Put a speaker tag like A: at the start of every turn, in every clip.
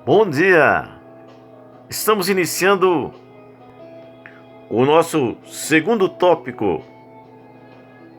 A: Bom dia! Estamos iniciando o nosso segundo tópico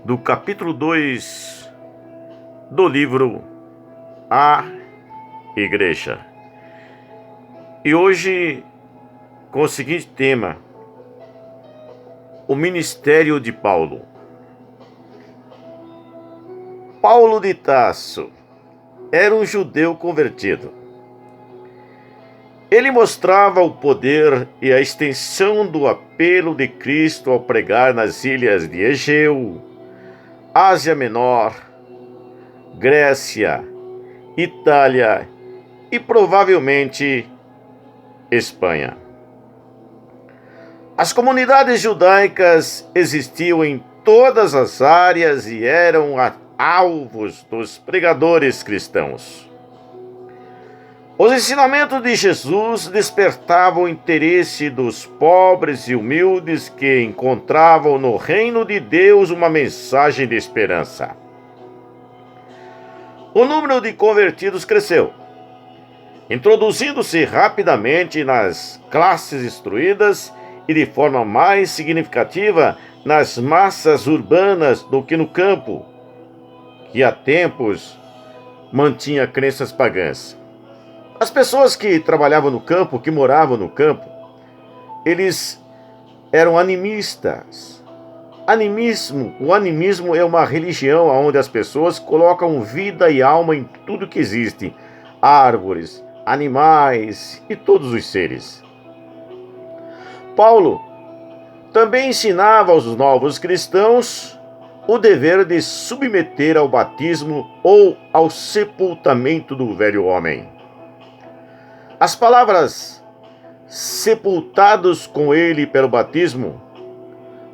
A: do capítulo 2 do livro A Igreja. E hoje, com o seguinte tema: o ministério de Paulo. Paulo de Tarso era um judeu convertido. Ele mostrava o poder e a extensão do apelo de Cristo ao pregar nas ilhas de Egeu, Ásia Menor, Grécia, Itália e provavelmente Espanha. As comunidades judaicas existiam em todas as áreas e eram alvos dos pregadores cristãos. Os ensinamentos de Jesus despertavam o interesse dos pobres e humildes que encontravam no reino de Deus uma mensagem de esperança. O número de convertidos cresceu, introduzindo-se rapidamente nas classes instruídas e de forma mais significativa nas massas urbanas do que no campo, que há tempos mantinha crenças pagãs. As pessoas que trabalhavam no campo, que moravam no campo, eles eram animistas. O animismo é uma religião onde as pessoas colocam vida e alma em tudo que existe, árvores, animais e todos os seres. Paulo também ensinava aos novos cristãos o dever de submeter ao batismo ou ao sepultamento do velho homem. As palavras sepultados com ele pelo batismo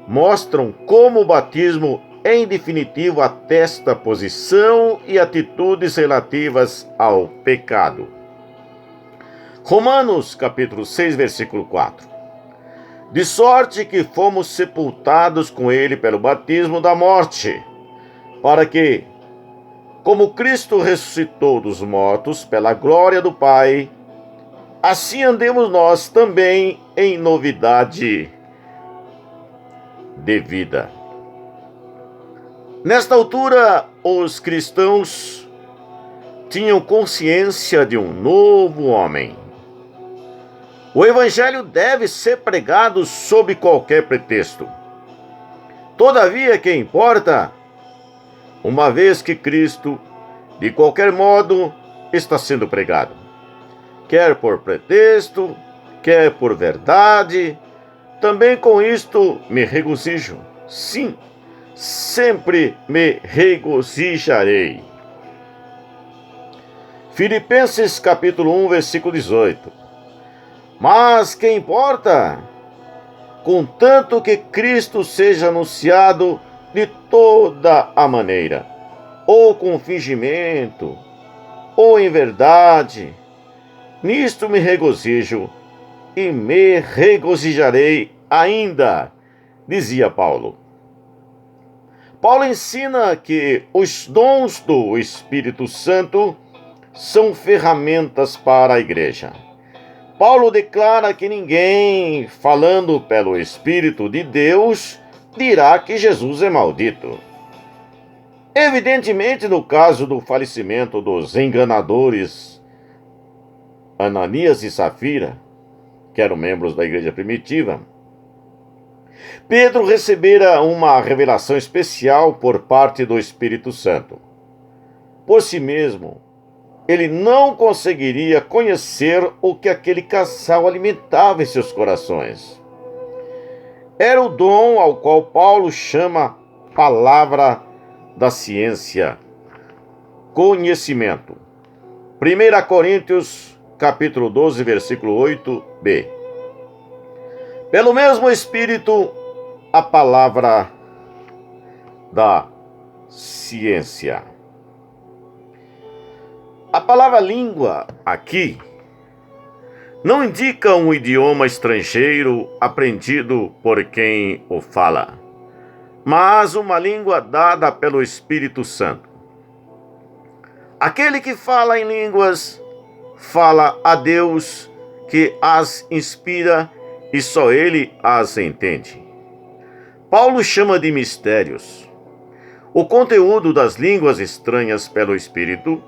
A: mostram como o batismo, em definitivo, atesta posição e atitudes relativas ao pecado. Romanos, capítulo 6, versículo 4. De sorte que fomos sepultados com ele pelo batismo da morte, para que, como Cristo ressuscitou dos mortos pela glória do Pai, assim andemos nós também em novidade de vida. Nesta altura, os cristãos tinham consciência de um novo homem. O evangelho deve ser pregado sob qualquer pretexto. Todavia, que importa, uma vez que Cristo, de qualquer modo, está sendo pregado. Quer por pretexto, quer por verdade, também com isto me regozijo. Sim, sempre me regozijarei. Filipenses capítulo 1, versículo 18. Mas que importa? Contanto que Cristo seja anunciado de toda a maneira, ou com fingimento, ou em verdade, nisto me regozijo e me regozijarei ainda, dizia Paulo. Paulo ensina que os dons do Espírito Santo são ferramentas para a igreja. Paulo declara que ninguém, falando pelo Espírito de Deus, dirá que Jesus é maldito. Evidentemente, no caso do falecimento dos enganadores Ananias e Safira, que eram membros da igreja primitiva, Pedro recebera uma revelação especial por parte do Espírito Santo. Por si mesmo, ele não conseguiria conhecer o que aquele casal alimentava em seus corações. Era o dom ao qual Paulo chama palavra da ciência, conhecimento. 1 Coríntios capítulo 12, versículo 8b. Pelo mesmo Espírito, a palavra da ciência. A palavra língua aqui não indica um idioma estrangeiro aprendido por quem o fala, mas uma língua dada pelo Espírito Santo. Aquele que fala em línguas fala a Deus que as inspira e só Ele as entende. Paulo chama de mistérios o conteúdo das línguas estranhas pelo Espírito,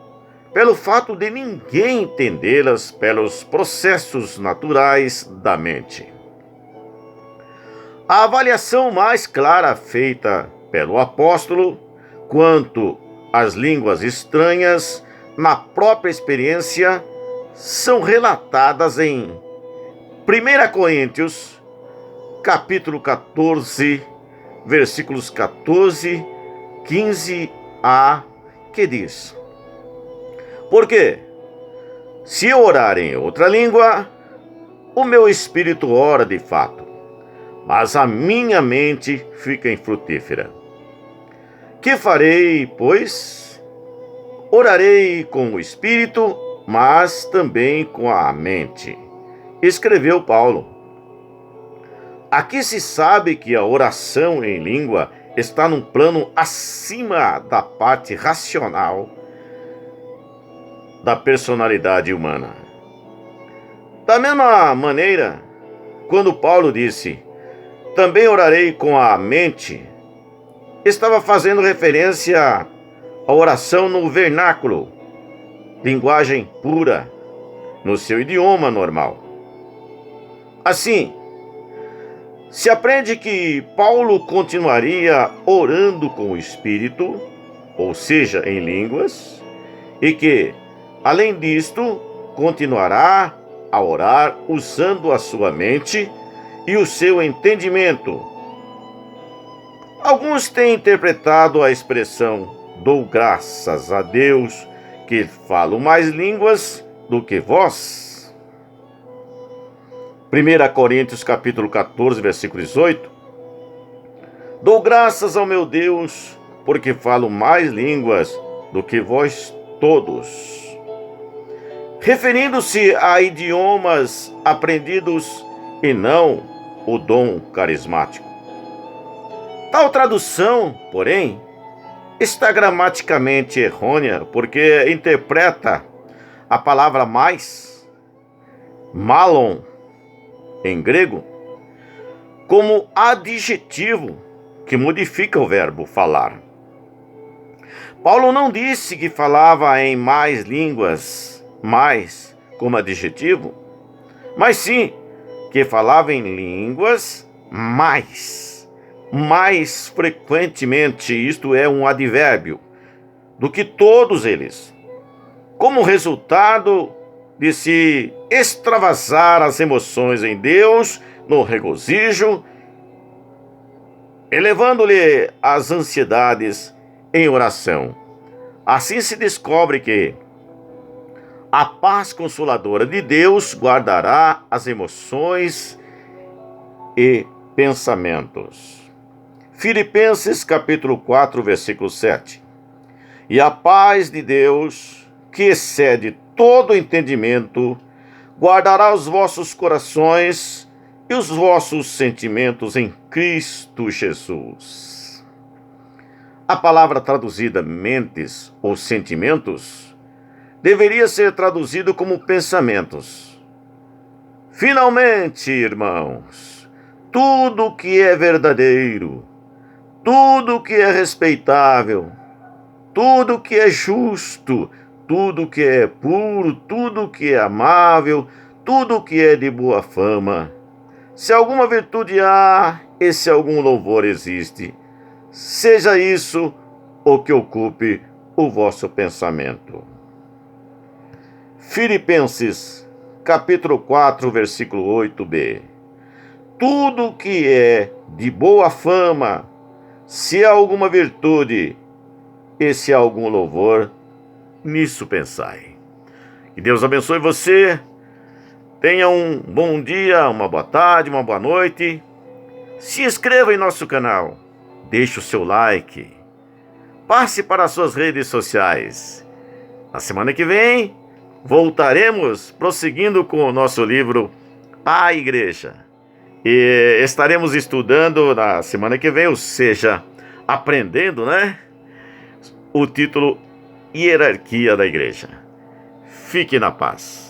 A: pelo fato de ninguém entendê-las pelos processos naturais da mente. A avaliação mais clara feita pelo apóstolo quanto às línguas estranhas na própria experiência são relatadas em 1 Coríntios, capítulo 14, versículos 14, 15a, que diz: Porque, se eu orar em outra língua, o meu espírito ora de fato, mas a minha mente fica infrutífera. Que farei, pois? Orarei com o espírito, mas também com a mente. Escreveu Paulo. Aqui se sabe que a oração em língua está num plano acima da parte racional da personalidade humana. Da mesma maneira, quando Paulo disse, também orarei com a mente, estava fazendo referência à oração no vernáculo, linguagem pura, no seu idioma normal. Assim, se aprende que Paulo continuaria orando com o Espírito, ou seja, em línguas, e que, além disto, continuará a orar usando a sua mente e o seu entendimento. Alguns têm interpretado a expressão "dou graças a Deus que falo mais línguas do que vós". 1 Coríntios capítulo 14, versículo 18. Dou graças ao meu Deus, porque falo mais línguas do que vós todos. Referindo-se a idiomas aprendidos e não o dom carismático. Tal tradução, porém, está gramaticamente errônea, porque interpreta a palavra mais, malon, em grego, como adjetivo que modifica o verbo falar. Paulo não disse que falava em mais línguas, mais como adjetivo, mas sim que falava em línguas mais frequentemente, isto é, um advérbio, do que todos eles, como resultado de se extravasar as emoções em Deus no regozijo, elevando-lhe as ansiedades em oração. Assim se descobre que a paz consoladora de Deus guardará as emoções e pensamentos. Filipenses capítulo 4, versículo 7. E a paz de Deus, que excede todo entendimento, guardará os vossos corações e os vossos sentimentos em Cristo Jesus. A palavra traduzida mentes ou sentimentos deveria ser traduzido como pensamentos. Finalmente, irmãos, tudo que é verdadeiro, tudo que é respeitável, tudo que é justo, tudo que é puro, tudo que é amável, tudo que é de boa fama, se alguma virtude há e se algum louvor existe, seja isso o que ocupe o vosso pensamento. Filipenses, capítulo 4, versículo 8b. Tudo que é de boa fama, se há alguma virtude e se há algum louvor, nisso pensai. Que Deus abençoe você. Tenha um bom dia, uma boa tarde, uma boa noite. Se inscreva em nosso canal. Deixe o seu like. Passe para as suas redes sociais. Na semana que vem, voltaremos prosseguindo com o nosso livro A Igreja. E estaremos estudando na semana que vem, ou seja, aprendendo, o título Hierarquia da Igreja. Fique na paz.